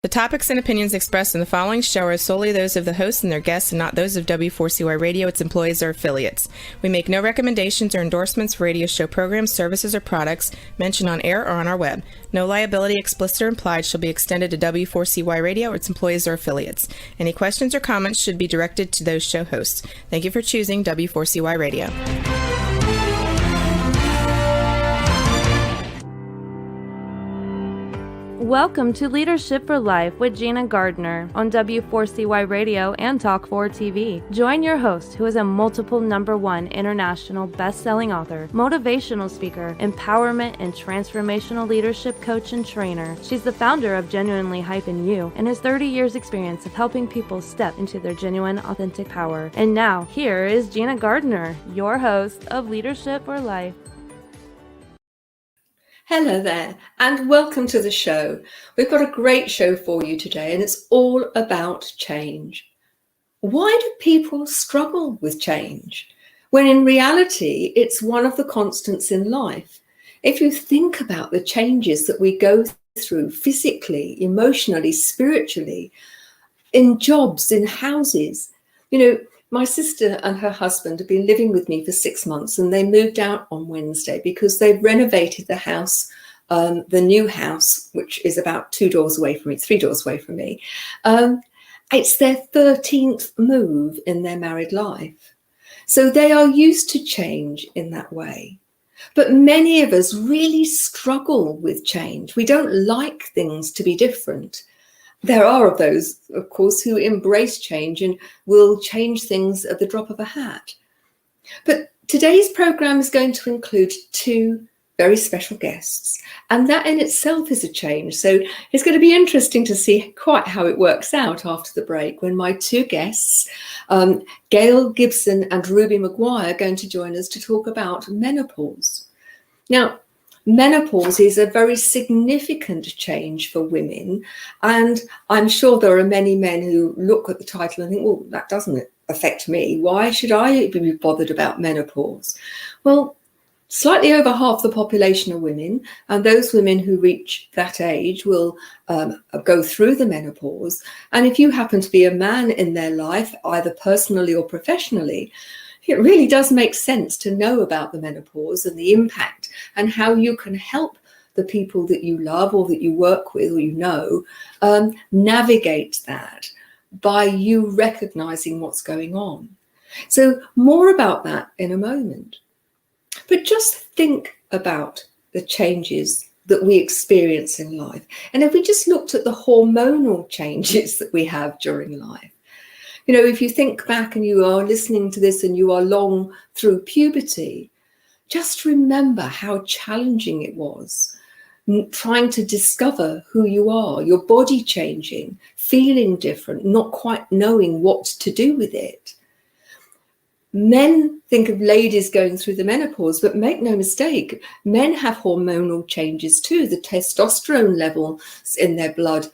topics and opinions expressed in the following show are solely those of the host and their guests and not those of W4CY Radio, its employees, or affiliates. We make no recommendations or endorsements for radio show programs, services, or products mentioned on air or on our web. No liability, explicit or implied, shall be extended to W4CY Radio or its employees or affiliates. Any questions or comments should be directed to those show hosts. Thank you for choosing W4CY Radio. Welcome to Leadership for Life with Gina Gardner on W4CY Radio and Talk4 TV. Join your host, who is a multiple #1 international best-selling author, motivational speaker, empowerment and transformational leadership coach and trainer. She's the founder of Genuinely Hyphen You and has 30 years experience of helping people step into their genuine, authentic power. And now, here is Gina Gardner, your host of Leadership for Life. Hello there, and welcome to the show. We've got a great show for you today, and it's all about change. Why do people struggle with change? When in reality, it's one of the constants in life. If you think about the changes that we go through physically, emotionally, spiritually, in jobs, in houses, my sister and her husband have been living with me for 6 months, and they moved out on Wednesday because they've renovated the house, the new house, which is about 3 doors away from me. It's their 13th move in their married life. So they are used to change in that way. But many of us really struggle with change. We don't like things to be different. There are of those, of course, who embrace change and will change things at the drop of a hat. But today's program is going to include 2 very special guests, and that in itself is a change. So it's going to be interesting to see quite how it works out after the break when my 2 guests, Gail Gibson and Ruby McGuire, are going to join us to talk about menopause. Now, menopause is a very significant change for women, and I'm sure there are many men who look at the title and think, well, that doesn't affect me. Why should I be bothered about menopause? Well, slightly over half the population are women, and those women who reach that age will go through the menopause. And if you happen to be a man in their life, either personally or professionally, it really does make sense to know about the menopause and the impact and how you can help the people that you love or that you work with or navigate that by you recognizing what's going on. So more about that in a moment. But just think about the changes that we experience in life. And if we just looked at the hormonal changes that we have during life, if you think back and you are listening to this and you are long through puberty, just remember how challenging it was trying to discover who you are, your body changing, feeling different, not quite knowing what to do with it. Men think of ladies going through the menopause, but make no mistake, men have hormonal changes too. The testosterone level in their blood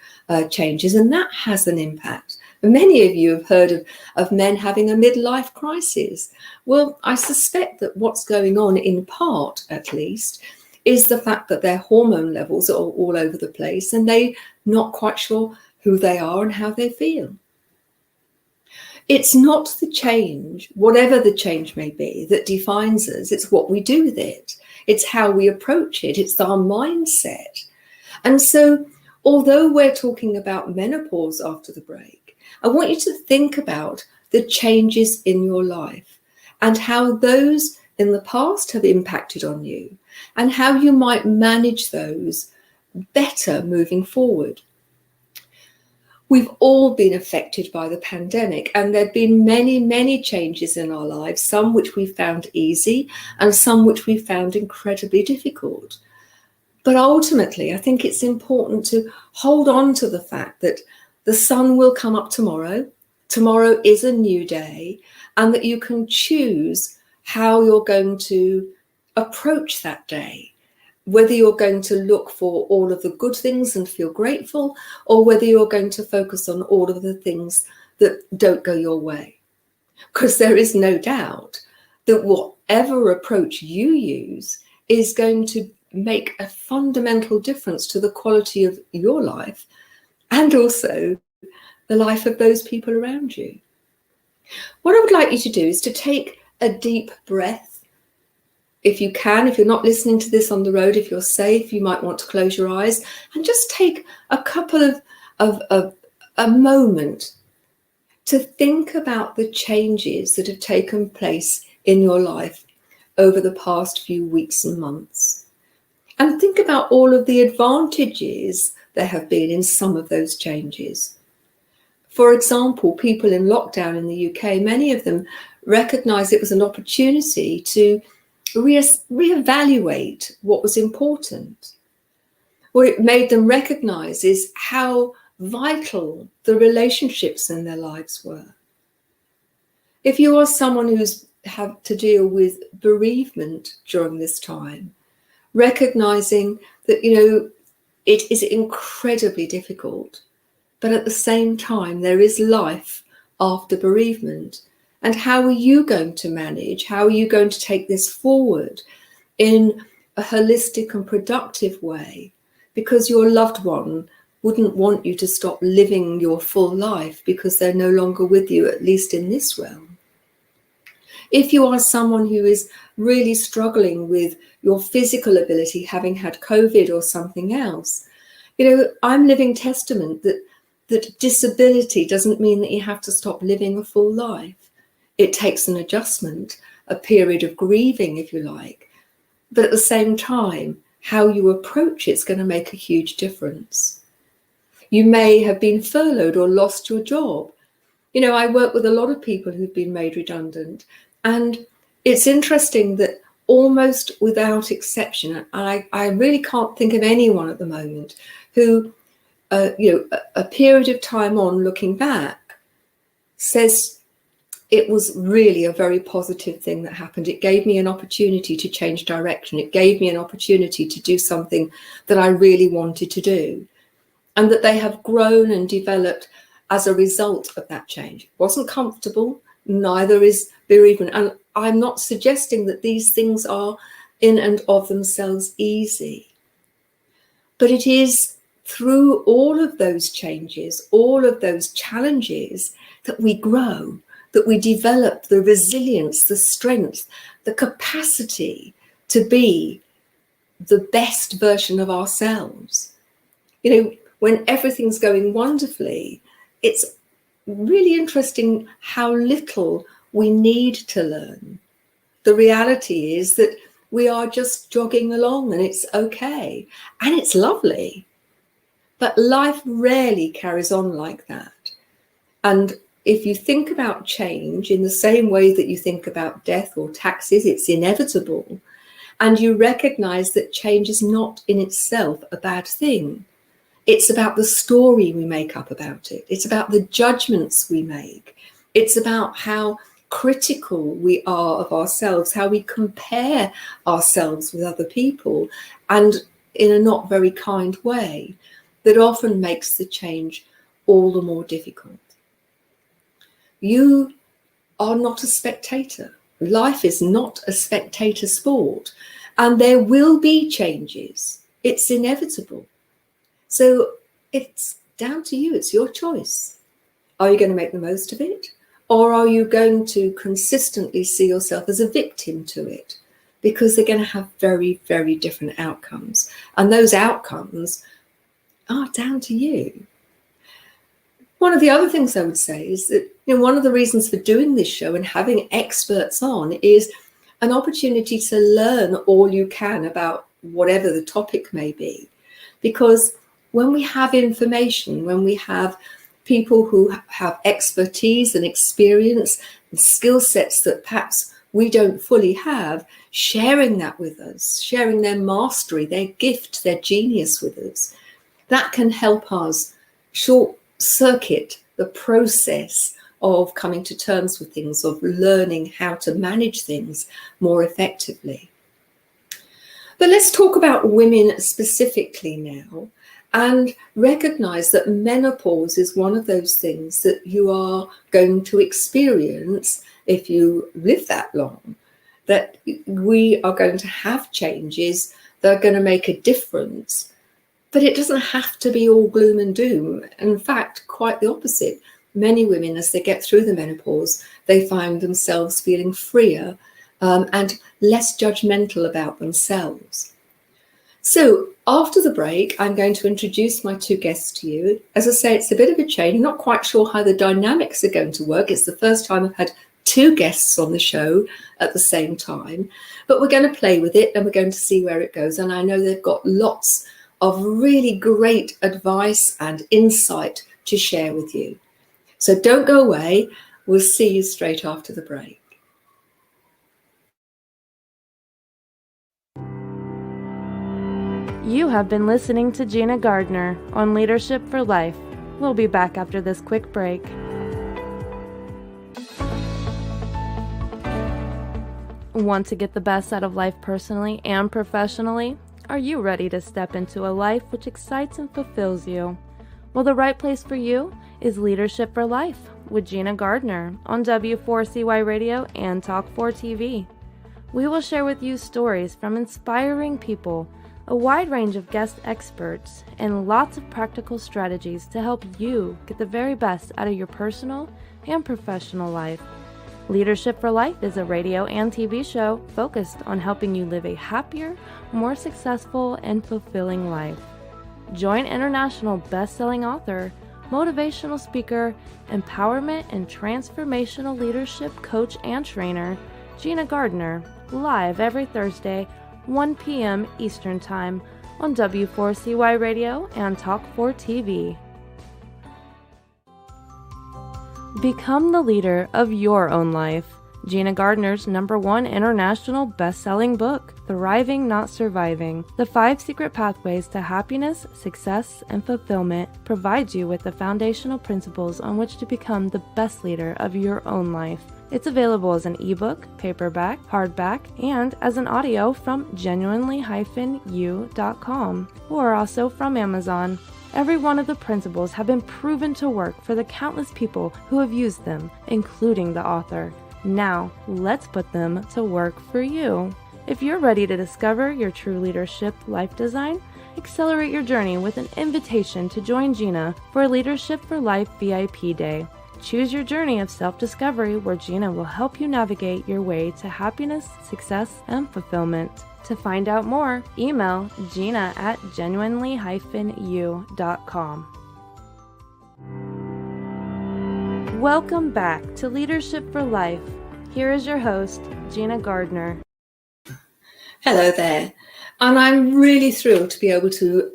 changes, and that has an impact. Many of you have heard of men having a midlife crisis. Well, I suspect that what's going on, in part at least, is the fact that their hormone levels are all over the place and they're not quite sure who they are and how they feel. It's not the change, whatever the change may be, that defines us. It's what we do with it. It's how we approach it. It's our mindset. And so, although we're talking about menopause after the break, I want you to think about the changes in your life and how those in the past have impacted on you and how you might manage those better moving forward. We've all been affected by the pandemic, and there have been many, many changes in our lives, some which we found easy and some which we found incredibly difficult. But ultimately, I think it's important to hold on to the fact that the sun will come up tomorrow. Tomorrow is a new day, and that you can choose how you're going to approach that day, whether you're going to look for all of the good things and feel grateful, or whether you're going to focus on all of the things that don't go your way. Because there is no doubt that whatever approach you use is going to make a fundamental difference to the quality of your life and also the life of those people around you. What I would like you to do is to take a deep breath. If you can, if you're not listening to this on the road, if you're safe, you might want to close your eyes and just take a couple of a moment to think about the changes that have taken place in your life over the past few weeks and months. And think about all of the advantages there have been in some of those changes. For example, people in lockdown in the UK, many of them recognised it was an opportunity to reevaluate what was important. What it made them recognise is how vital the relationships in their lives were. If you are someone who's had to deal with bereavement during this time, recognising that, it is incredibly difficult, but at the same time, there is life after bereavement. And how are you going to manage? How are you going to take this forward in a holistic and productive way? Because your loved one wouldn't want you to stop living your full life because they're no longer with you, at least in this realm. If you are someone who is really struggling with your physical ability, having had COVID or something else, I'm living testament that disability doesn't mean that you have to stop living a full life. It takes an adjustment, a period of grieving, if you like. But at the same time, how you approach it's going to make a huge difference. You may have been furloughed or lost your job. I work with a lot of people who've been made redundant, and it's interesting that almost without exception, and I really can't think of anyone at the moment who, a period of time on looking back, says it was really a very positive thing that happened. It gave me an opportunity to change direction. It gave me an opportunity to do something that I really wanted to do, and that they have grown and developed as a result of that change. It wasn't comfortable, neither is bereavement. And I'm not suggesting that these things are in and of themselves easy, but it is through all of those changes, all of those challenges, that we grow, that we develop the resilience, the strength, the capacity to be the best version of ourselves. When everything's going wonderfully, it's really interesting how little we need to learn. The reality is that we are just jogging along and it's okay and it's lovely. But life rarely carries on like that. And if you think about change in the same way that you think about death or taxes, it's inevitable. And you recognize that change is not in itself a bad thing. It's about the story we make up about it. It's about the judgments we make. It's about how critical we are of ourselves, how we compare ourselves with other people, and in a not very kind way that often makes the change all the more difficult. You are not a spectator. Life is not a spectator sport, and there will be changes. It's inevitable. So it's down to you. It's your choice. Are you going to make the most of it? Or are you going to consistently see yourself as a victim to it? Because they're going to have very, very different outcomes. And those outcomes are down to you. One of the other things I would say is that, one of the reasons for doing this show and having experts on is an opportunity to learn all you can about whatever the topic may be. Because when we have information, when we have people who have expertise and experience and skill sets that perhaps we don't fully have, sharing that with us, sharing their mastery, their gift, their genius with us, that can help us short circuit the process of coming to terms with things, of learning how to manage things more effectively. But let's talk about women specifically now, and recognize that menopause is one of those things that you are going to experience if you live that long, that we are going to have changes that are going to make a difference But it doesn't have to be all gloom and doom. In fact, quite the opposite. Many women, as they get through the menopause, they find themselves feeling freer and less judgmental about themselves. So after the break, I'm going to introduce my two guests to you. As I say, it's a bit of a change. I'm not quite sure how the dynamics are going to work. It's the first time I've had two guests on the show at the same time, but we're going to play with it and we're going to see where it goes. And I know they've got lots of really great advice and insight to share with you. So don't go away. We'll see you straight after the break. You have been listening to Gina Gardner on Leadership for Life. We'll be back after this quick break. Want to get the best out of life personally and professionally? Are you ready to step into a life which excites and fulfills you? Well, the right place for you is Leadership for Life with Gina Gardner on W4CY Radio and Talk4 TV. We will share with you stories from inspiring people, a wide range of guest experts, and lots of practical strategies to help you get the very best out of your personal and professional life. Leadership for Life is a radio and TV show focused on helping you live a happier, more successful, and fulfilling life. Join international best-selling author, motivational speaker, empowerment and transformational leadership coach and trainer, Gina Gardner, live every Thursday, 1 p.m. Eastern Time on W4CY Radio and Talk4 TV. Become the leader of your own life. Gina Gardner's #1 international best-selling book, Thriving Not Surviving, The 5 Secret Pathways to Happiness, Success, and Fulfillment, provides you with the foundational principles on which to become the best leader of your own life. It's available as an ebook, paperback, hardback, and as an audio from genuinely-you.com, or also from Amazon. Every one of the principles have been proven to work for the countless people who have used them, including the author. Now, let's put them to work for you. If you're ready to discover your true leadership life design, accelerate your journey with an invitation to join Gina for a Leadership for Life VIP Day. Choose your journey of self-discovery where Gina will help you navigate your way to happiness, success, and fulfillment. To find out more, email Gina at genuinely-you.com. Welcome back to Leadership for Life. Here is your host, Gina Gardner. Hello there. And I'm really thrilled to be able to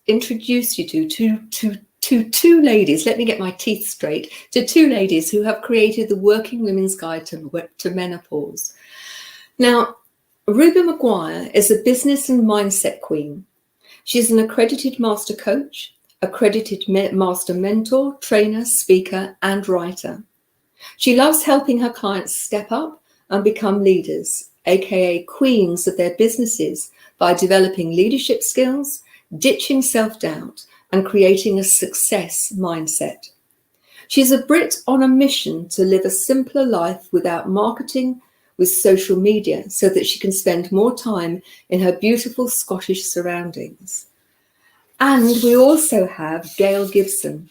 introduce you to two ladies, let me get my teeth straight, to two ladies who have created the Working Women's Guide to Menopause. Now, Ruby McGuire is a business and mindset queen. She's an accredited master coach, accredited master mentor, trainer, speaker, and writer. She loves helping her clients step up and become leaders, aka queens of their businesses, by developing leadership skills, ditching self-doubt, and creating a success mindset. She's a Brit on a mission to live a simpler life without marketing, with social media, so that she can spend more time in her beautiful Scottish surroundings. And we also have Gail Gibson,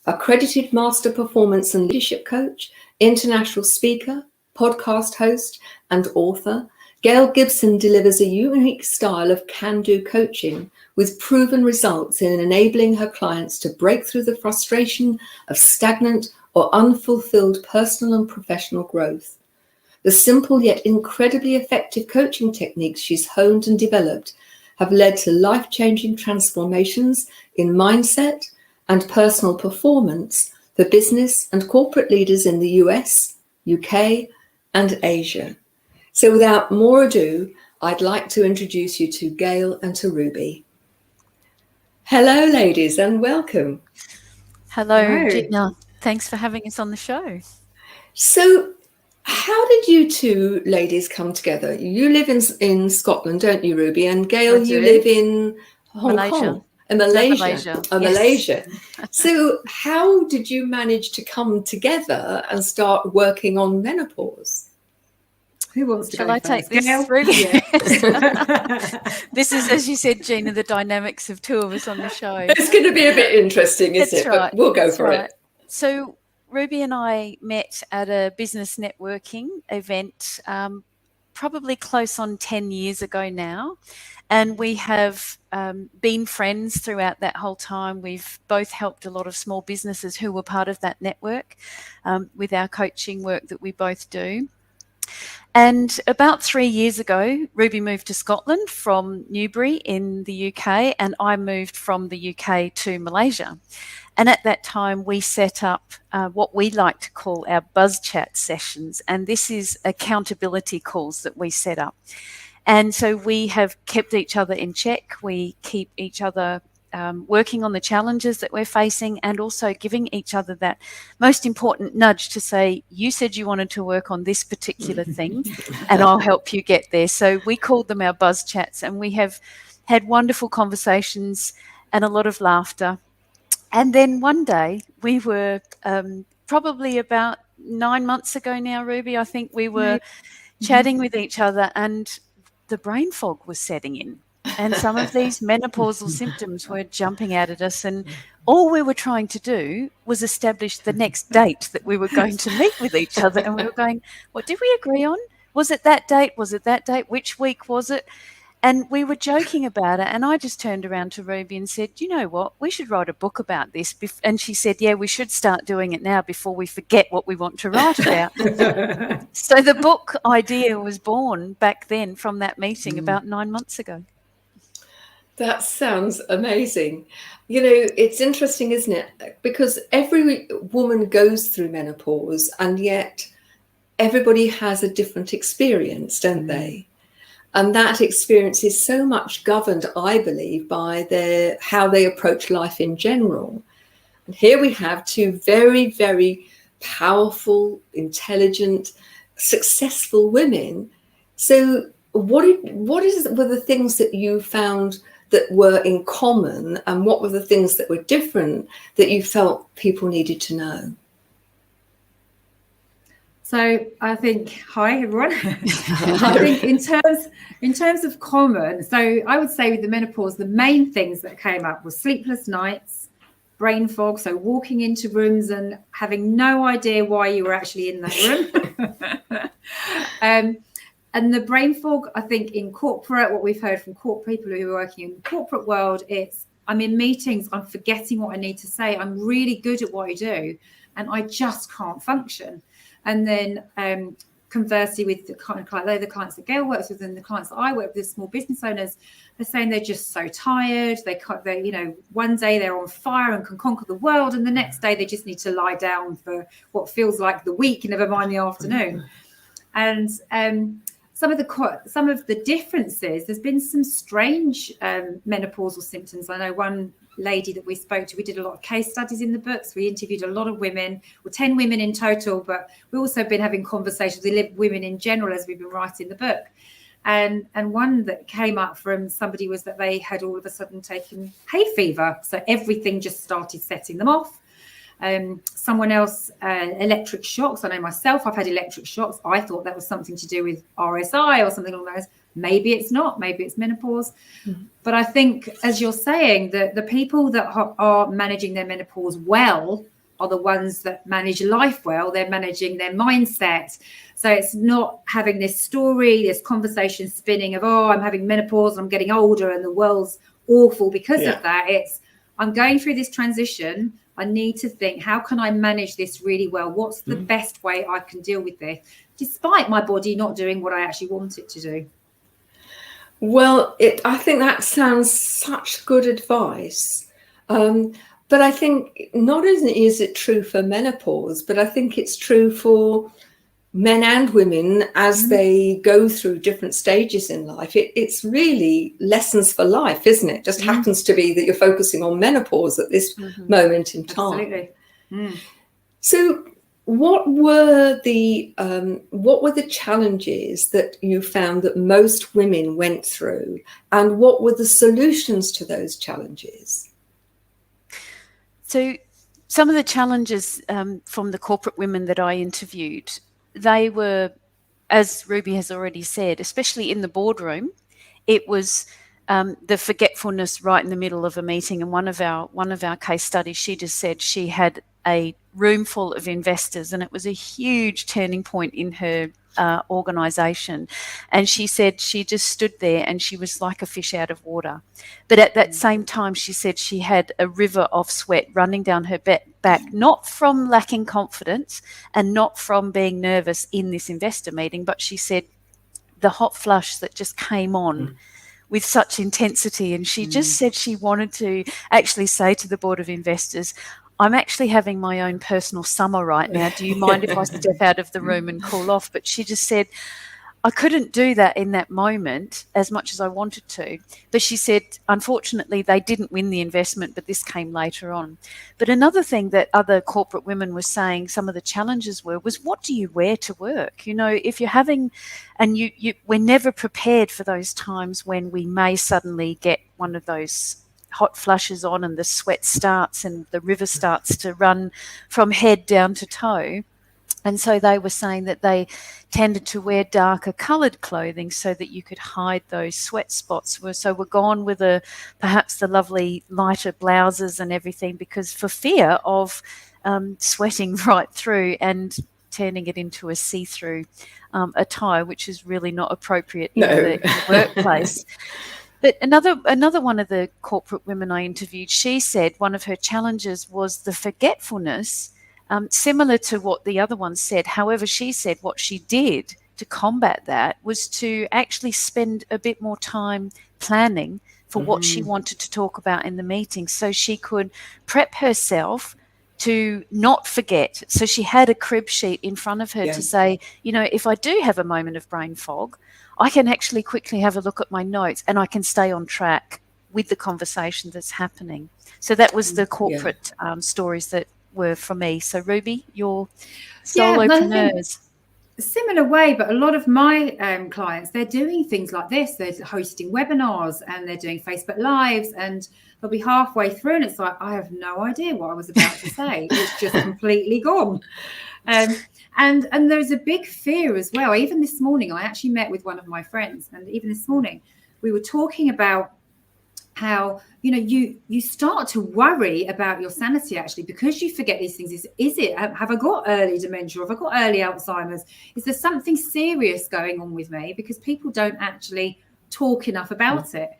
accredited master performance and leadership coach, international speaker, podcast host, and author. Gail Gibson delivers a unique style of can-do coaching with proven results in enabling her clients to break through the frustration of stagnant or unfulfilled personal and professional growth. The simple yet incredibly effective coaching techniques she's honed and developed have led to life-changing transformations in mindset and personal performance for business and corporate leaders in the US, UK, and Asia. So without more ado, I'd like to introduce you to Gail and to Ruby. Hello, ladies, and welcome. Hello, Gina. Thanks for having us on the show. So how did you two ladies come together? You live in Scotland, don't you, Ruby? And Gail, you live in Hong Kong. In Malaysia. Malaysia. So how did you manage to come together and start working on menopause? Who wants to Shall go I first? take this, Gail? Ruby? Yeah. This is, as you said, Gina, the dynamics of two of us on the show. It's going to be a bit interesting, isn't That's it? right. But we'll go That's for right. it. So Ruby and I met at a business networking event probably close on 10 years ago now. And we have been friends throughout that whole time. We've both helped a lot of small businesses who were part of that network with our coaching work that we both do. And about 3 years ago, Ruby moved to Scotland from Newbury in the UK, and I moved from the UK to Malaysia. And at that time, we set up what we like to call our buzz chat sessions. And this is accountability calls that we set up. And so we have kept each other in check. We keep each other working on the challenges that we're facing, and also giving each other that most important nudge to say, you said you wanted to work on this particular thing and I'll help you get there. So we called them our buzz chats, and we have had wonderful conversations and a lot of laughter. And then one day we were probably about 9 months ago now, Ruby, I think we were chatting with each other, and the brain fog was setting in. And some of these menopausal symptoms were jumping out at us, and all we were trying to do was establish the next date that we were going to meet with each other. And we were going, what did we agree on? Was it that date? Was it that date? Which week was it? And we were joking about it. And I just turned around to Ruby and said, you know what? We should write a book about this. And she said, yeah, we should start doing it now before we forget what we want to write about. So the book idea was born back then from that meeting about 9 months ago. That sounds amazing. You know, it's interesting, isn't it? Because every woman goes through menopause, and yet everybody has a different experience, don't they? And that experience is so much governed, I believe, by how they approach life in general. And here we have two very, very powerful, intelligent, successful women. So were the things that you found that were in common, and what were the things that were different that you felt people needed to know? So I think, hi everyone. I think in terms of common, so I would say with the menopause, the main things that came up were sleepless nights, brain fog, so walking into rooms and having no idea why you were actually in that room. And the brain fog, I think in corporate, what we've heard from people who are working in the corporate world, it's I'm in meetings, I'm forgetting what I need to say. I'm really good at what I do, and I just can't function. And then conversely with the kind of the clients that Gail works with and the clients that I work with, the small business owners, they're saying they're just so tired. They one day they're on fire and can conquer the world, and the next day they just need to lie down for what feels like the week, never mind the afternoon. And some of the differences, there's been some strange menopausal symptoms. I know one lady that we spoke to, we did a lot of case studies in the books. We interviewed a lot of women, 10 women in total, but we've also been having conversations with women in general as we've been writing the book. And one that came up from somebody was that they had all of a sudden taken hay fever. So everything just started setting them off. Someone else, electric shocks. I know myself, I've had electric shocks. I thought that was something to do with RSI or something along those. Maybe it's not. Maybe it's menopause. Mm-hmm. But I think, as you're saying, that the people that are managing their menopause well are the ones that manage life well. They're managing their mindset. So it's not having this story, this conversation spinning of, oh, I'm having menopause and I'm getting older and the world's awful because of that. It's, I'm going through this transition. I need to think, how can I manage this really well? What's the best way I can deal with this, despite my body not doing what I actually want it to do? Well, I think that sounds such good advice. But I think not only is it true for menopause, but I think it's true for men and women as they go through different stages in life. It's really lessons for life, isn't it? Just happens to be that you're focusing on menopause at this moment in time. Absolutely. So what were the challenges that you found that most women went through, and what were the solutions to those challenges? So some of the challenges from the corporate women that I interviewed, they were as Ruby has already said, especially in the boardroom, it was the forgetfulness right in the middle of a meeting. And one of our case studies, she just said she had a room full of investors, and it was a huge turning point in her organisation. And she said she just stood there and she was like a fish out of water. But at that same time, she said she had a river of sweat running down her back, not from lacking confidence and not from being nervous in this investor meeting, but she said the hot flush that just came on with such intensity. And she just said she wanted to actually say to the board of investors, I'm actually having my own personal summer right now. Do you mind if I step out of the room and cool off? But she just said, I couldn't do that in that moment as much as I wanted to. But she said, unfortunately, they didn't win the investment, but this came later on. But another thing that other corporate women were saying, some of the challenges was what do you wear to work? You know, if you're having, and we're never prepared for those times when we may suddenly get one of those hot flushes on and the sweat starts and the river starts to run from head down to toe. And so they were saying that they tended to wear darker coloured clothing so that you could hide those sweat spots. So we're gone with perhaps the lovely lighter blouses and everything, because for fear of sweating right through and turning it into a see-through attire, which is really not appropriate in the workplace. But another one of the corporate women I interviewed, she said one of her challenges was the forgetfulness, similar to what the other one said. However, she said what she did to combat that was to actually spend a bit more time planning for what she wanted to talk about in the meeting, so she could prep herself to not forget. So she had a crib sheet in front of her to say, you know, if I do have a moment of brain fog, I can actually quickly have a look at my notes and I can stay on track with the conversation that's happening. So that was the corporate stories that were for me. So Ruby, your solopreneurs. Similar way, but a lot of my clients, they're doing things like this. They're hosting webinars and they're doing Facebook Lives, and they'll be halfway through and it's like, I have no idea what I was about to say. It's just completely gone. And there's a big fear as well. Even this morning, I actually met with one of my friends, and even this morning, we were talking about how, you know, you start to worry about your sanity actually, because you forget these things. Is it, have I got early dementia, or have I got early Alzheimer's? Is there something serious going on with me? Because people don't actually talk enough about it.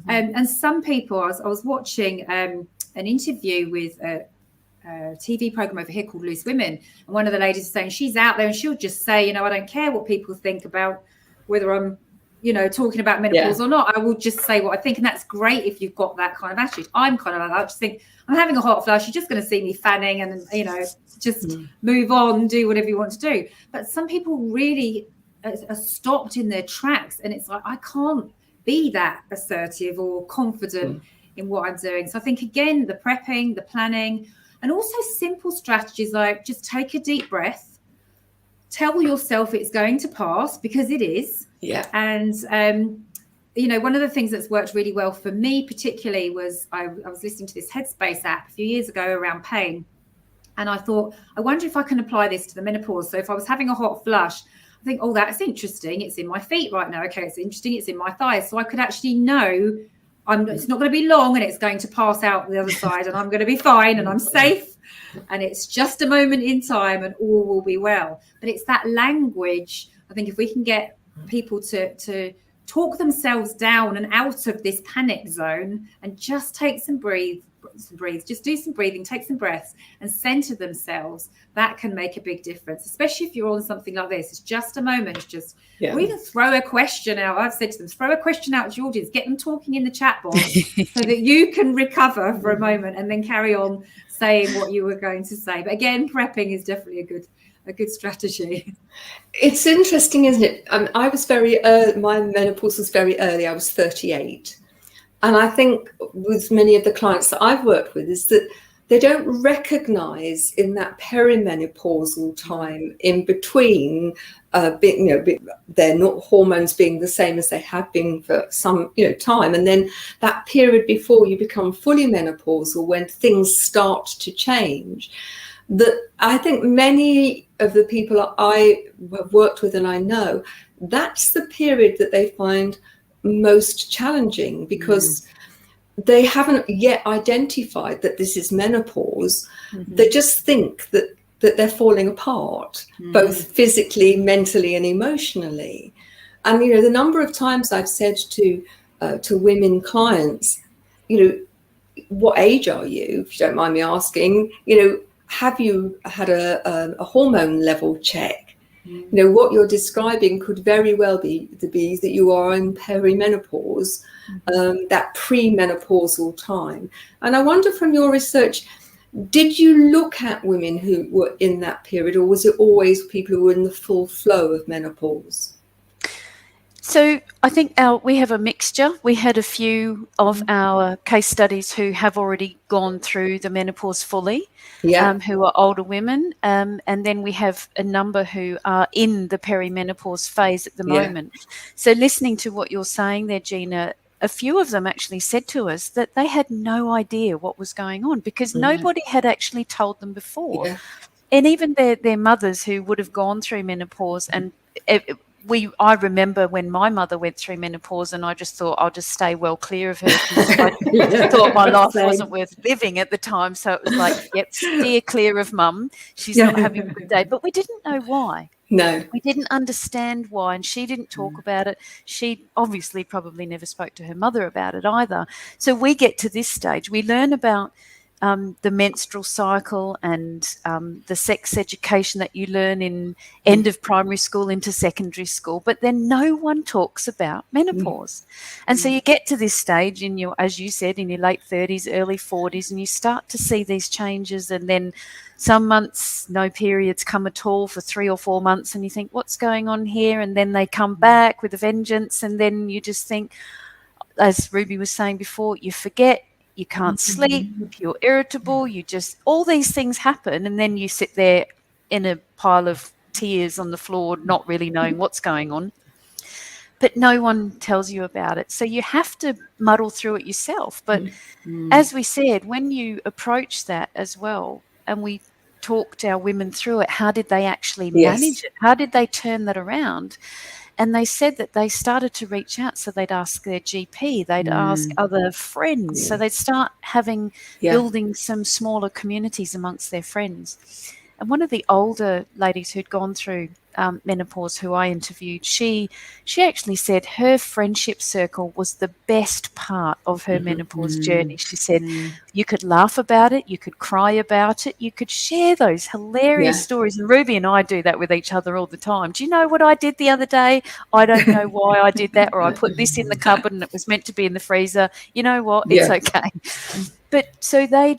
And some people, I was watching an interview with a TV program over here called Loose Women, and one of the ladies is saying she's out there and she'll just say, you know, I don't care what people think about whether I'm, you know, talking about menopause or not. I will just say what I think. And that's great if you've got that kind of attitude. I'm kind of like that. I just think I'm having a hot flush. You're just going to see me fanning and, you know, just move on, do whatever you want to do. But some people really are stopped in their tracks. And it's like, I can't be that assertive or confident in what I'm doing. So I think, again, the prepping, the planning, and also simple strategies like just take a deep breath. Tell yourself it's going to pass, because it is. Yeah. And, you know, one of the things that's worked really well for me particularly was I was listening to this Headspace app a few years ago around pain. And I thought, I wonder if I can apply this to the menopause. So if I was having a hot flush, I think, oh, that's interesting. It's in my feet right now. Okay, it's interesting. It's in my thighs. So I could actually know it's not going to be long and it's going to pass out the other side and I'm going to be fine and I'm safe. And it's just a moment in time and all will be well. But it's that language. I think if we can get people to talk themselves down and out of this panic zone and just take some breathe, just do some breathing, take some breaths and center themselves, that can make a big difference, especially if you're on something like this. It's just a moment. It's just, or even throw a question out. I've said to them, throw a question out to your audience, get them talking in the chat box so that you can recover for a moment and then carry on saying what you were going to say. But again, prepping is definitely a good strategy. It's interesting, isn't it? I was my menopause was very early. I was 38. And I think with many of the clients that I've worked with is that they don't recognize in that perimenopausal time in between, they're not hormones being the same as they have been for some, time. And then that period before you become fully menopausal, when things start to change. that I think many of the people I have worked with and I know, that's the period that they find most challenging, because they haven't yet identified that this is menopause. They just think that they're falling apart, both physically, mentally, and emotionally. And, the number of times I've said to women clients, what age are you, if you don't mind me asking? Have you had a hormone level check? What you're describing could very well be that you are in perimenopause, that premenopausal time. And I wonder, from your research, did you look at women who were in that period, or was it always people who were in the full flow of menopause? So I think we have a mixture. We had a few of our case studies who have already gone through the menopause fully, who are older women. And then we have a number who are in the perimenopause phase at the moment. So listening to what you're saying there, Gina, a few of them actually said to us that they had no idea what was going on, because nobody had actually told them before. And even their mothers who would have gone through menopause, and I remember when my mother went through menopause, and I just thought, I'll just stay well clear of her, because I thought my life wasn't worth living at the time. So it was like, yep, steer clear of mum. She's not having a good day. But we didn't know why. No. We didn't understand why, and she didn't talk about it. She obviously probably never spoke to her mother about it either. So we get to this stage. We learn about the menstrual cycle and the sex education that you learn in end of primary school into secondary school, but then no one talks about menopause. And so you get to this stage in your, as you said, in your late 30s, early 40s, and you start to see these changes, and then some months no periods come at all for 3 or 4 months, and you think, what's going on here? And then they come back with a vengeance, and then you just think, as Ruby was saying before, you forget. You can't sleep, you're irritable, all these things happen, and then you sit there in a pile of tears on the floor, not really knowing what's going on. But no one tells you about it. So you have to muddle through it yourself. But as we said, when you approach that as well, and we talked our women through it, how did they actually manage it? How did they turn that around? And they said that they started to reach out. So they'd ask their GP, they'd ask other friends. So they'd start building some smaller communities amongst their friends. And one of the older ladies who'd gone through menopause, who I interviewed, she actually said her friendship circle was the best part of her menopause journey. She said you could laugh about it, you could cry about it, you could share those hilarious stories. And Ruby and I do that with each other all the time. Do you know what I did the other day? I don't know why I did that, or I put this in the cupboard and it was meant to be in the freezer. You know what? It's okay. But so they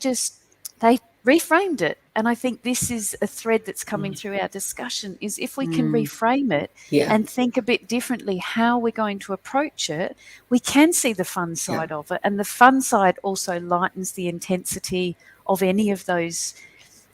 reframed it. And I think this is a thread that's coming through our discussion, is if we can reframe it and think a bit differently how we're going to approach it, we can see the fun side of it. And the fun side also lightens the intensity of any of those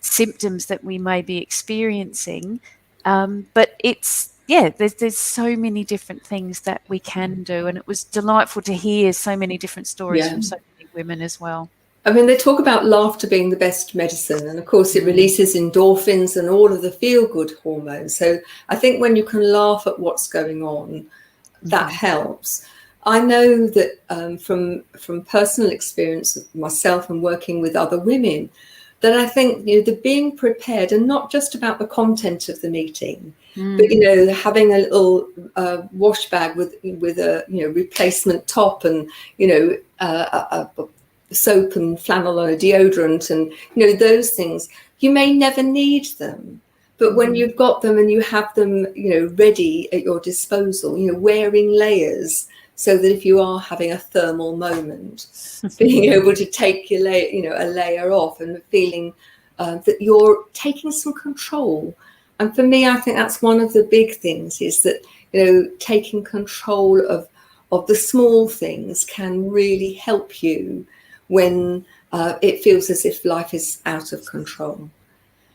symptoms that we may be experiencing. But it's, there's so many different things that we can do. And it was delightful to hear so many different stories from so many women as well. I mean, they talk about laughter being the best medicine, and of course it releases endorphins and all of the feel-good hormones. So I think when you can laugh at what's going on, that helps. I know that from personal experience of myself and working with other women, that I think the being prepared, and not just about the content of the meeting, but having a little wash bag with a replacement top, and a soap and flannel and a deodorant, and those things, you may never need them, but when you've got them and you have them ready at your disposal, wearing layers, so that if you are having a thermal moment, being able to take your layer, a layer off, and feeling that you're taking some control. And for me, I think that's one of the big things, is that taking control of the small things can really help you when it feels as if life is out of control.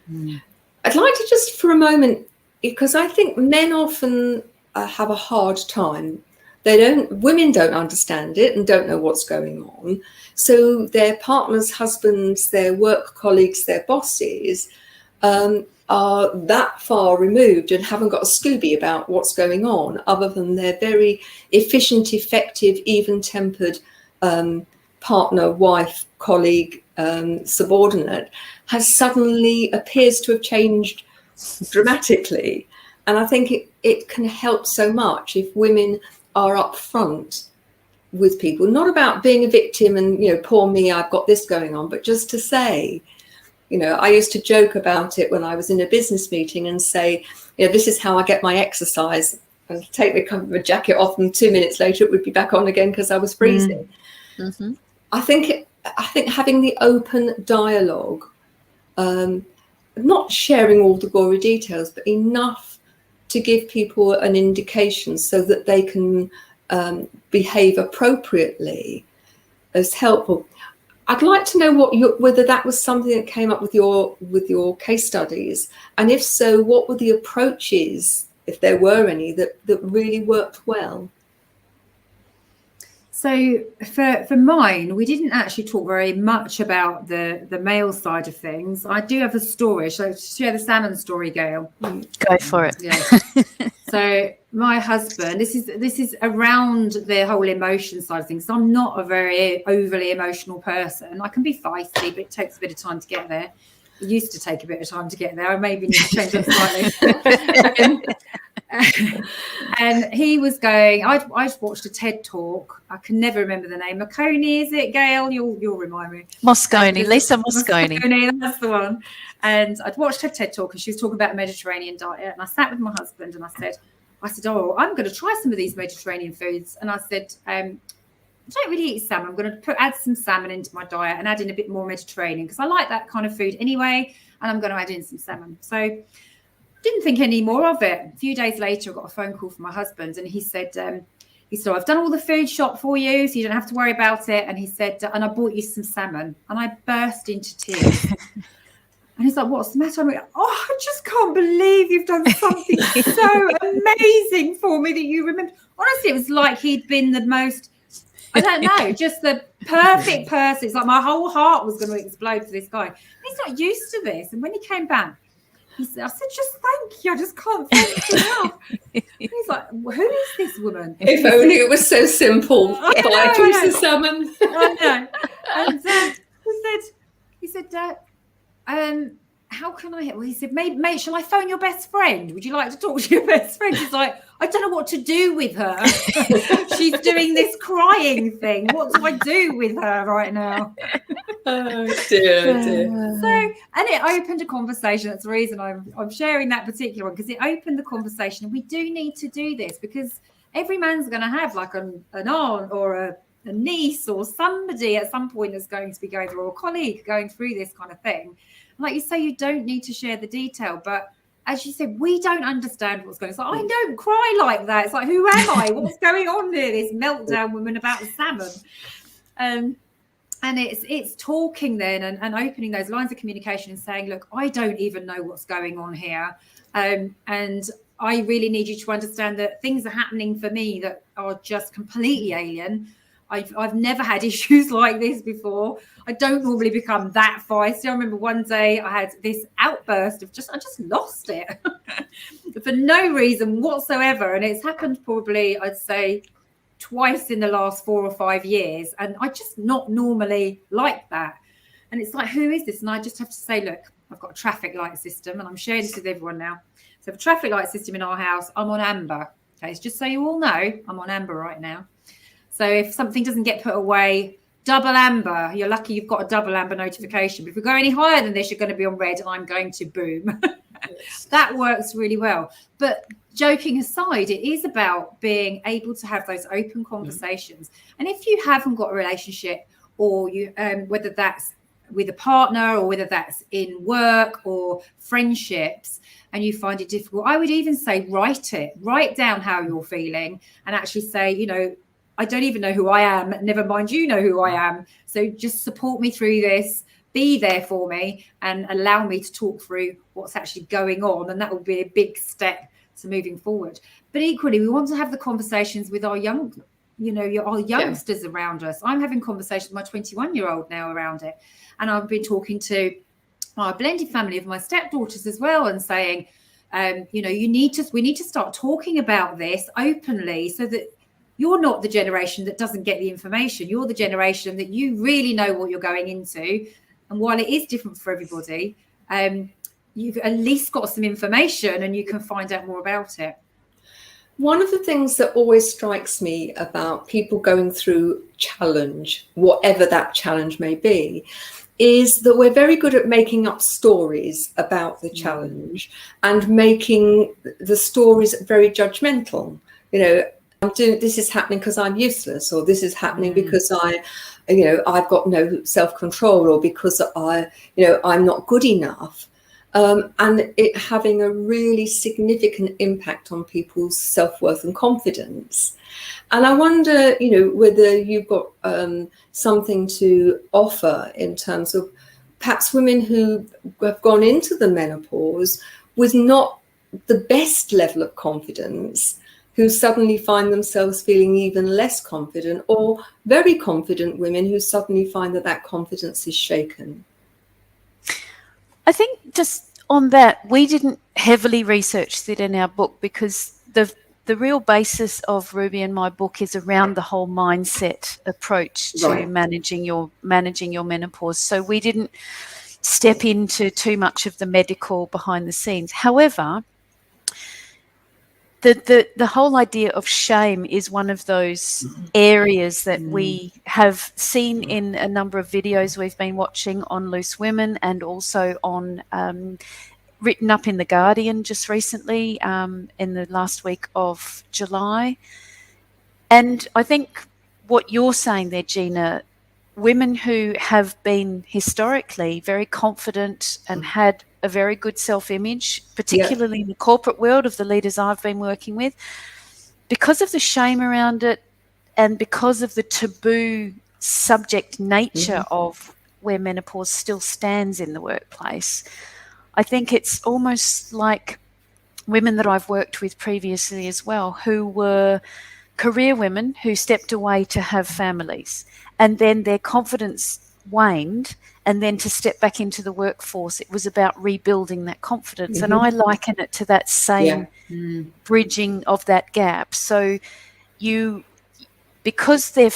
I'd like to just for a moment, because I think men often have a hard time. Women don't understand it and don't know what's going on. So their partners, husbands, their work colleagues, their bosses are that far removed and haven't got a Scooby about what's going on, other than their very efficient, effective, even-tempered partner, wife, colleague, subordinate, has suddenly appears to have changed dramatically. And I think it can help so much if women are upfront with people, not about being a victim and, poor me, I've got this going on, but just to say, I used to joke about it when I was in a business meeting and say, this is how I get my exercise, and take the jacket off, and 2 minutes later it would be back on again because I was freezing. Mm-hmm. I think having the open dialogue, not sharing all the gory details, but enough to give people an indication so that they can behave appropriately, is helpful. I'd like to know whether that was something that came up with your case studies, and if so, what were the approaches, if there were any, that really worked well? So for mine, we didn't actually talk very much about the male side of things. I do have a story. Shall I share the salmon story, Gail? Go for it. Yeah. So my husband, this is around the whole emotion side of things. So I'm not a very overly emotional person. I can be feisty, but it takes a bit of time to get there. It used to take a bit of time to get there. I maybe need to change that slightly. And he was going, I'd watched a TED talk. I can never remember the name. Mosconi, is it, Gail? You'll remind me. Mosconi, Lisa Mosconi. That's the one. And I'd watched her TED talk, and she was talking about a Mediterranean diet. And I sat with my husband and I said, oh, I'm going to try some of these Mediterranean foods. And I said, I don't really eat salmon. I'm going to add some salmon into my diet and add in a bit more Mediterranean, because I like that kind of food anyway. And I'm going to add in some salmon. So didn't think any more of it. A few days later, I got a phone call from my husband, and he said, I've done all the food shop for you, so you don't have to worry about it. And he said, and I bought you some salmon. And I burst into tears. And he's like, what's the matter? I'm like, I just can't believe you've done something so amazing for me that you remember. Honestly, it was like he'd been the most, I don't know, just the perfect person. It's like my whole heart was going to explode for this guy. He's not used to this. And when he came back, I said, just thank you. I just can't thank you enough. He's like, who is this woman? If only it was so simple. Buy a piece of salmon. I know. And he said, how can I help? Well, he said, mate, shall I phone your best friend? Would you like to talk to your best friend? He's like, I don't know what to do with her. She's doing this crying thing. What do I do with her right now? Oh, dear. So, and it opened a conversation. That's the reason I'm sharing that particular one, because it opened the conversation. And we do need to do this, because every man's going to have like an aunt or a niece or somebody at some point that's going to be going through, or a colleague going through this kind of thing. Like you say, you don't need to share the detail, but as you said, we don't understand what's going on. It's like, I don't cry like that. It's like, who am I? What's going on here? This meltdown woman about the salmon. And it's talking then and opening those lines of communication and saying, look, I don't even know what's going on here. And I really need you to understand that things are happening for me that are just completely alien. I've never had issues like this before. I don't normally become that feisty. I remember one day I had this outburst of I just lost it for no reason whatsoever. And it's happened probably, I'd say, twice in the last 4 or 5 years. And I just not normally like that. And it's like, who is this? And I just have to say, look, I've got a traffic light system, and I'm sharing this with everyone now. So the traffic light system in our house, I'm on amber. Okay, it's just so you all know, I'm on amber right now. So if something doesn't get put away, double amber, you're lucky you've got a double amber notification. But if we go any higher than this, you're going to be on red, and I'm going to boom. That works really well. But joking aside, it is about being able to have those open conversations. And if you haven't got a relationship, or you, whether that's with a partner or whether that's in work or friendships, and you find it difficult, I would even say write down how you're feeling, and actually say, I don't even know who I am. Never mind, you know who I am. So just support me through this, be there for me, and allow me to talk through what's actually going on. And that will be a big step to moving forward. But equally, we want to have the conversations with our youngsters around us. I'm having conversations with my 21-year-old now around it. And I've been talking to my blended family of my stepdaughters as well, and saying, you know, we need to start talking about this openly, so that you're not the generation that doesn't get the information. You're the generation that you really know what you're going into. And while it is different for everybody, you've at least got some information and you can find out more about it. One of the things that always strikes me about people going through challenge, whatever that challenge may be, is that we're very good at making up stories about the challenge and making the stories very judgmental. You know, this is happening because I'm useless, or this is happening because I've got no self-control, or because I'm not good enough. And it having a really significant impact on people's self-worth and confidence. And I wonder, you know, whether you've got something to offer in terms of perhaps women who have gone into the menopause with not the best level of confidence, who suddenly find themselves feeling even less confident, or very confident women who suddenly find that confidence is shaken. I think just on that, we didn't heavily research it in our book, because the real basis of Ruby and my book is around the whole mindset approach to managing your menopause. So we didn't step into too much of the medical behind the scenes. However, the whole idea of shame is one of those areas that we have seen in a number of videos we've been watching on Loose Women, and also on written up in The Guardian just recently, in the last week of July. And I think what you're saying there, Gina, women who have been historically very confident and had a very good self-image, particularly in the corporate world of the leaders I've been working with, because of the shame around it and because of the taboo subject nature of where menopause still stands in the workplace, I think it's almost like women that I've worked with previously as well, who were career women who stepped away to have families, and then their confidence waned, and then to step back into the workforce, it was about rebuilding that confidence. And I liken it to that same bridging of that gap. So because they're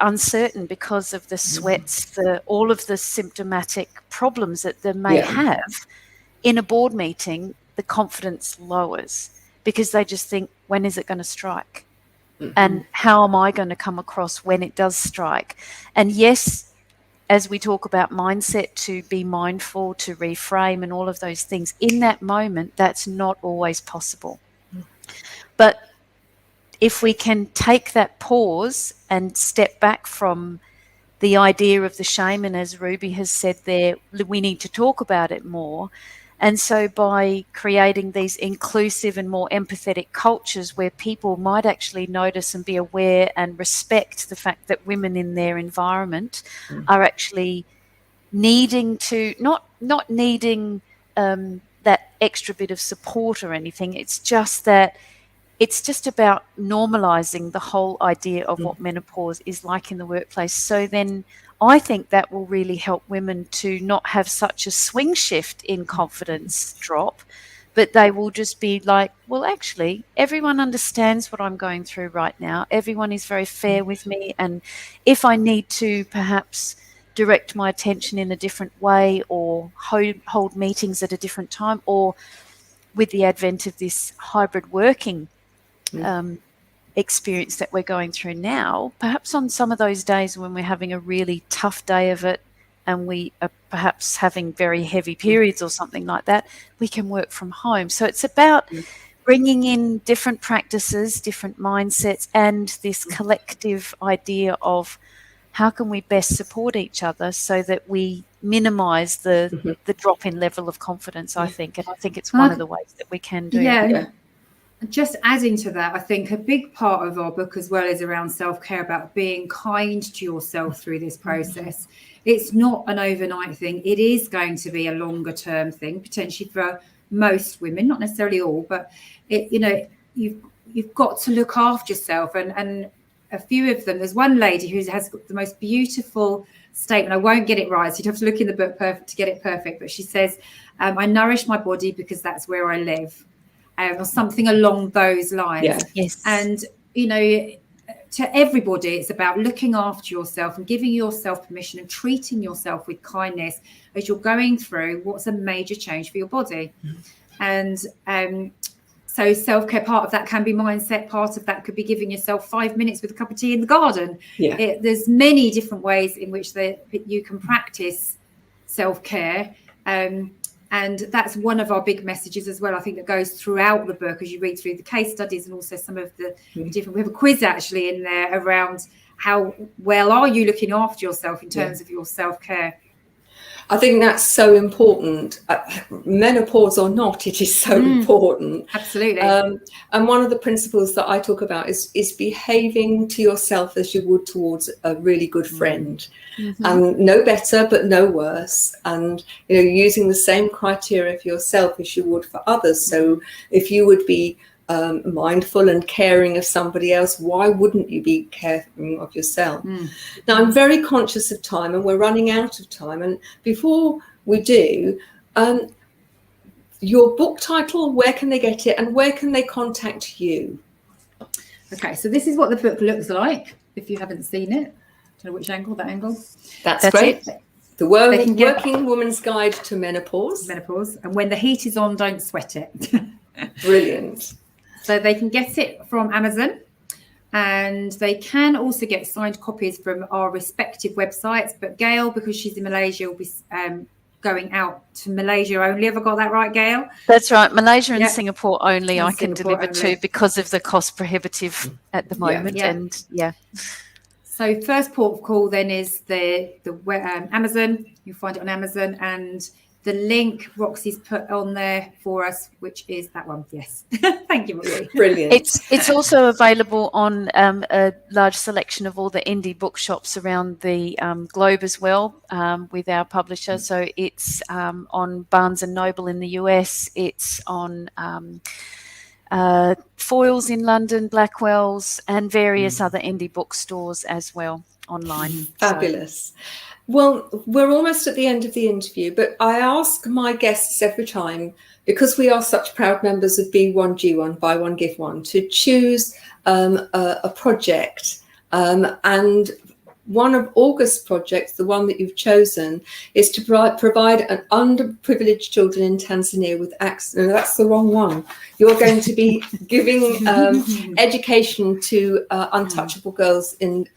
uncertain because of the sweats, all of the symptomatic problems that they may have, in a board meeting, the confidence lowers, because they just think, when is it going to strike? And how am I going to come across when it does strike? And yes, as we talk about mindset, to be mindful, to reframe and all of those things, in that moment, that's not always possible. But if we can take that pause and step back from the idea of the shame, and as Ruby has said there, we need to talk about it more. And so by creating these inclusive and more empathetic cultures where people might actually notice and be aware and respect the fact that women in their environment are actually needing to, not needing that extra bit of support or anything. It's just about normalizing the whole idea of what menopause is like in the workplace. So then I think that will really help women to not have such a swing shift in confidence drop, but they will just be like, well, actually, everyone understands what I'm going through right now. Everyone is very fair with me. And if I need to perhaps direct my attention in a different way, or hold meetings at a different time, or with the advent of this hybrid working experience that we're going through now, perhaps on some of those days when we're having a really tough day of it and we are perhaps having very heavy periods or something like that, we can work from home. So it's about bringing in different practices, different mindsets, and this collective idea of how can we best support each other so that we minimise the drop in level of confidence, I think. And I think it's one of the ways that we can do. Yeah. Just adding to that, I think a big part of our book as well is around self-care, about being kind to yourself through this process. It's not an overnight thing. It is going to be a longer term thing, potentially for most women, not necessarily all, but you've got to look after yourself. And a few of them, there's one lady who has got the most beautiful statement. I won't get it right, so you'd have to look in the book to get it perfect. But she says, I nourish my body because that's where I live, or something along those lines. Yeah. Yes. And, you know, to everybody, it's about looking after yourself and giving yourself permission and treating yourself with kindness as you're going through what's a major change for your body. And so self-care, part of that can be mindset, part of that could be giving yourself 5 minutes with a cup of tea in the garden. Yeah. There's many different ways in which you can practice self-care. And that's one of our big messages as well, I think, that goes throughout the book as you read through the case studies and also some of the different, we have a quiz actually in there around how well are you looking after yourself in terms of your self-care. I think that's so important. Menopause or not, it is so important. Absolutely. And one of the principles that I talk about is behaving to yourself as you would towards a really good friend. And no better, but no worse. And, you know, using the same criteria for yourself as you would for others. So if you would be mindful and caring of somebody else, why wouldn't you be caring of yourself? Now, I'm very conscious of time and we're running out of time. And before we do, your book title, where can they get it and where can they contact you? Okay, so this is what the book looks like if you haven't seen it. I don't know which angle, that angle. That's great. It. The Working Woman's Guide to Menopause. And when the heat is on, don't sweat it. Brilliant. So they can get it from Amazon, and they can also get signed copies from our respective websites. But Gail, because she's in Malaysia, will be going out to Malaysia only. Have I got that right, Gail? That's right. Malaysia and Singapore only And I can deliver to because of the cost prohibitive at the moment. And So first port of call then is the Amazon. You'll find it on Amazon, and the link Roxy's put on there for us, which is that one. Yes. Thank you, Roxy. Brilliant. It's also available on a large selection of all the indie bookshops around the globe as well, with our publisher. So it's on Barnes & Noble in the US. It's on Foyles in London, Blackwell's, and various other indie bookstores as well online. Fabulous. Well, we're almost at the end of the interview, but I ask my guests every time, because we are such proud members of B1G1, Buy One, Give One, to choose a project. And one of August's projects, the one that you've chosen, is to provide an underprivileged children in Tanzania with access. No, that's the wrong one. You're going to be giving education to untouchable girls in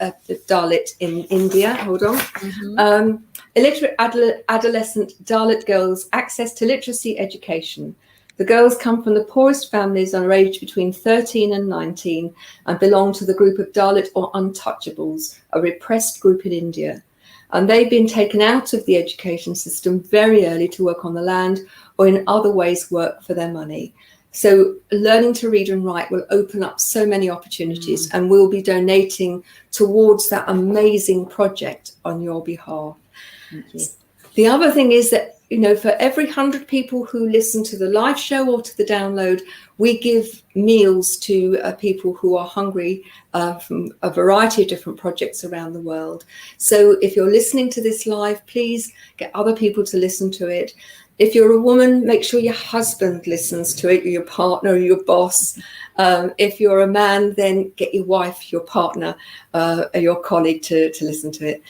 Dalit in India. Hold on. Illiterate adolescent Dalit girls access to literacy education. The girls come from the poorest families and are aged between 13 and 19 and belong to the group of Dalit or Untouchables, a repressed group in India. And they've been taken out of the education system very early to work on the land or in other ways work for their money. So learning to read and write will open up so many opportunities, and we'll be donating towards that amazing project on your behalf. Thank you. The other thing is that, you know, for every 100 people who listen to the live show or to the download, we give meals to people who are hungry from a variety of different projects around the world. So if you're listening to this live, please get other people to listen to it. If you're a woman, make sure your husband listens to it, or your partner, or your boss. If you're a man, then get your wife, your partner, or your colleague to listen to it.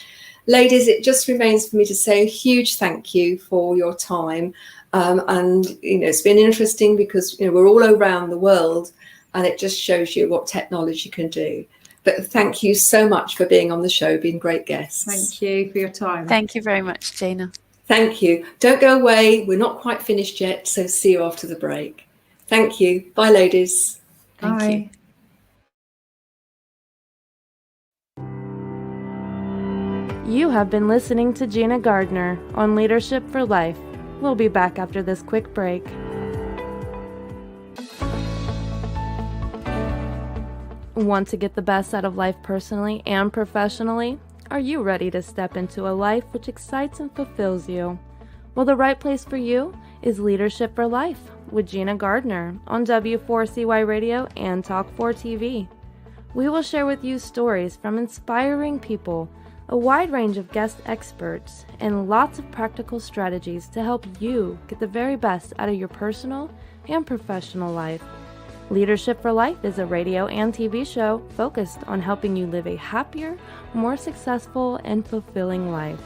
Ladies, it just remains for me to say a huge thank you for your time. And, you know, it's been interesting because, you know, we're all around the world, and it just shows you what technology can do. But thank you so much for being on the show, being great guests. Thank you for your time. Thank you very much, Gina. Thank you. Don't go away. We're not quite finished yet, so see you after the break. Thank you. Bye, ladies. Thank you. You have been listening to Gina Gardner on Leadership for Life. We'll be back after this quick break. Want to get the best out of life personally and professionally? Are you ready to step into a life which excites and fulfills you? Well, the right place for you is Leadership for Life with Gina Gardner on W4CY Radio and Talk4 TV. We will share with you stories from inspiring people a wide range of guest experts, and lots of practical strategies to help you get the very best out of your personal and professional life. Leadership for Life is a radio and TV show focused on helping you live a happier, more successful, and fulfilling life.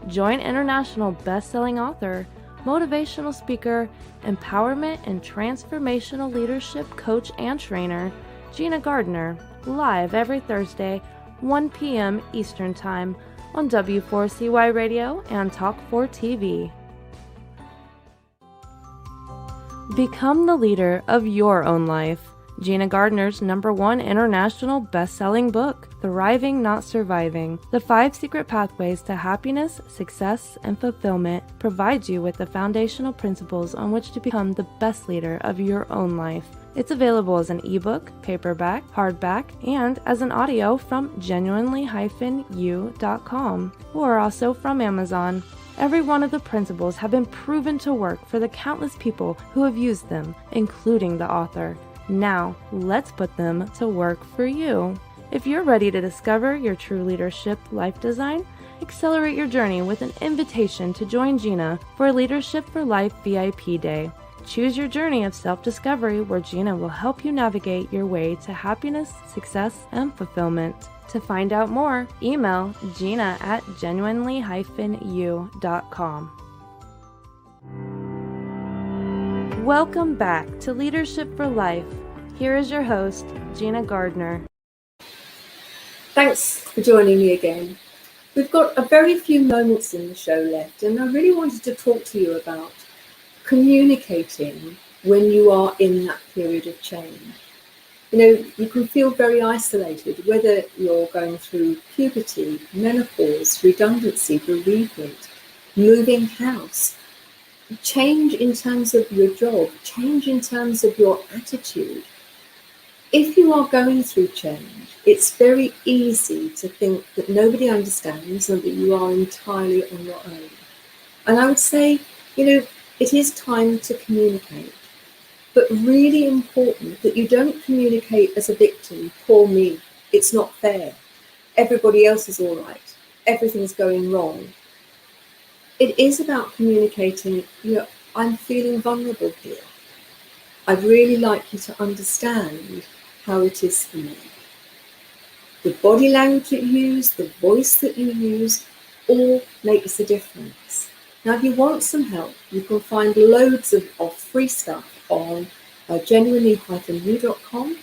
Join international best-selling author, motivational speaker, empowerment and transformational leadership coach and trainer, Gina Gardner, live every Thursday, 1 p.m. Eastern Time on W4CY Radio and Talk4 TV. Become the leader of your own life. Gina Gardner's #1 international best-selling book, Thriving Not Surviving, The 5 Secret Pathways to Happiness, Success, and Fulfillment, provides you with the foundational principles on which to become the best leader of your own life. It's available as an ebook, paperback, hardback, and as an audio from genuinely-u.com, or also from Amazon. Every one of the principles have been proven to work for the countless people who have used them, including the author. Now, let's put them to work for you. If you're ready to discover your true leadership life design, accelerate your journey with an invitation to join Gina for Leadership for Life VIP Day. Choose your journey of self-discovery where Gina will help you navigate your way to happiness, success, and fulfillment. To find out more, email gina@genuinely-u.com. Welcome back to Leadership for Life. Here is your host, Gina Gardner. Thanks for joining me again. We've got a very few moments in the show left, and I really wanted to talk to you about communicating when you are in that period of change. You know, you can feel very isolated, whether you're going through puberty, menopause, redundancy, bereavement, moving house, change in terms of your job, change in terms of your attitude. If you are going through change, it's very easy to think that nobody understands and that you are entirely on your own. And I would say, you know, it is time to communicate, but really important that you don't communicate as a victim. Poor me, it's not fair. Everybody else is all right. Everything's going wrong. It is about communicating, you know, I'm feeling vulnerable here. I'd really like you to understand how it is for me. The body language that you use, the voice that you use, all makes a difference. Now, if you want some help, you can find loads of free stuff on genuinely-u.com.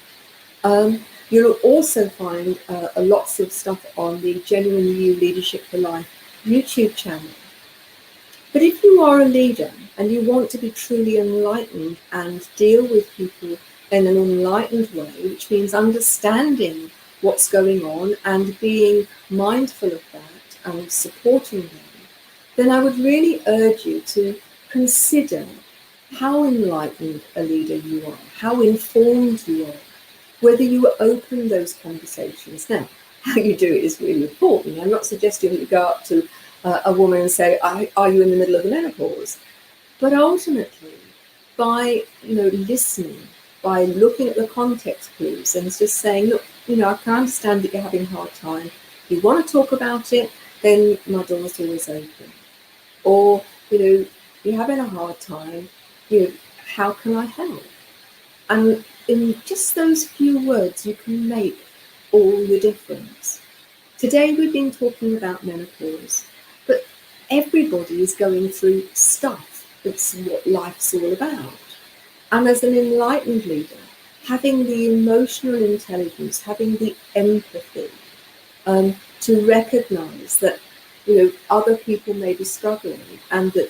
You'll also find lots of stuff on the Genuinely You Leadership for Life YouTube channel. But if you are a leader and you want to be truly enlightened and deal with people in an enlightened way, which means understanding what's going on and being mindful of that and supporting them, then I would really urge you to consider how enlightened a leader you are, how informed you are, whether you open those conversations. Now, how you do it is really important. I'm not suggesting that you go up to a woman and say, are you in the middle of the menopause? But ultimately, by listening, by looking at the context clues and just saying, look, I can understand that you're having a hard time. If you want to talk about it, then my door's always open. Or, you're having a hard time, how can I help? And in just those few words, you can make all the difference. Today, we've been talking about menopause, but everybody is going through stuff. That's what life's all about. And as an enlightened leader, having the emotional intelligence, having the empathy to recognize that, other people may be struggling and that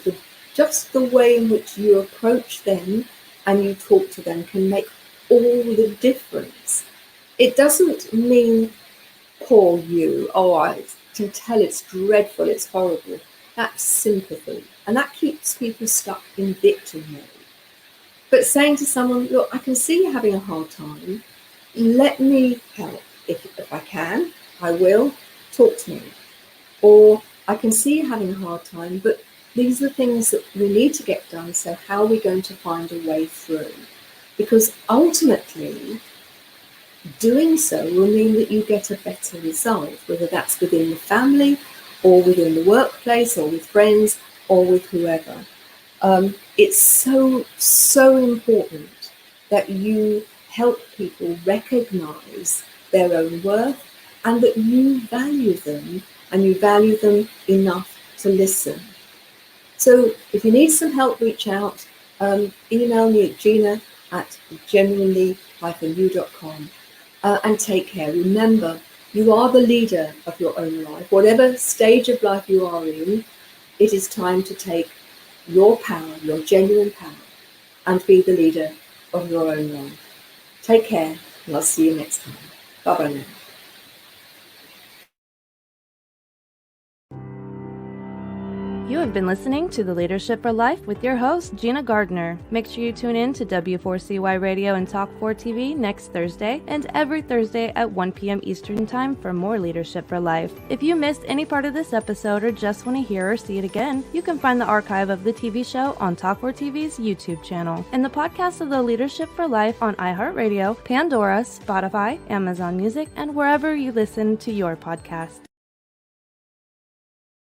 just the way in which you approach them and you talk to them can make all the difference. It doesn't mean, poor you, I can tell it's dreadful, it's horrible. That's sympathy. And that keeps people stuck in victim mode. But saying to someone, look, I can see you're having a hard time. Let me help. If I can, I will. Talk to me. Or I can see you're having a hard time, but these are the things that we need to get done. So how are we going to find a way through? Because ultimately, doing so will mean that you get a better result, whether that's within the family or within the workplace or with friends or with whoever. It's so important that you help people recognize their own worth and that you value them, and you value them enough to listen. So if you need some help, reach out. Email me at gina@genuinely-you.com, and take care. Remember, you are the leader of your own life. Whatever stage of life you are in, it is time to take your power, your genuine power, and be the leader of your own life. Take care, and I'll see you next time. Bye-bye now. You have been listening to The Leadership for Life with your host, Gina Gardner. Make sure you tune in to W4CY Radio and Talk 4 TV next Thursday and every Thursday at 1 p.m. Eastern Time for more Leadership for Life. If you missed any part of this episode or just want to hear or see it again, you can find the archive of the TV show on Talk 4 TV's YouTube channel and the podcast of The Leadership for Life on iHeartRadio, Pandora, Spotify, Amazon Music, and wherever you listen to your podcast.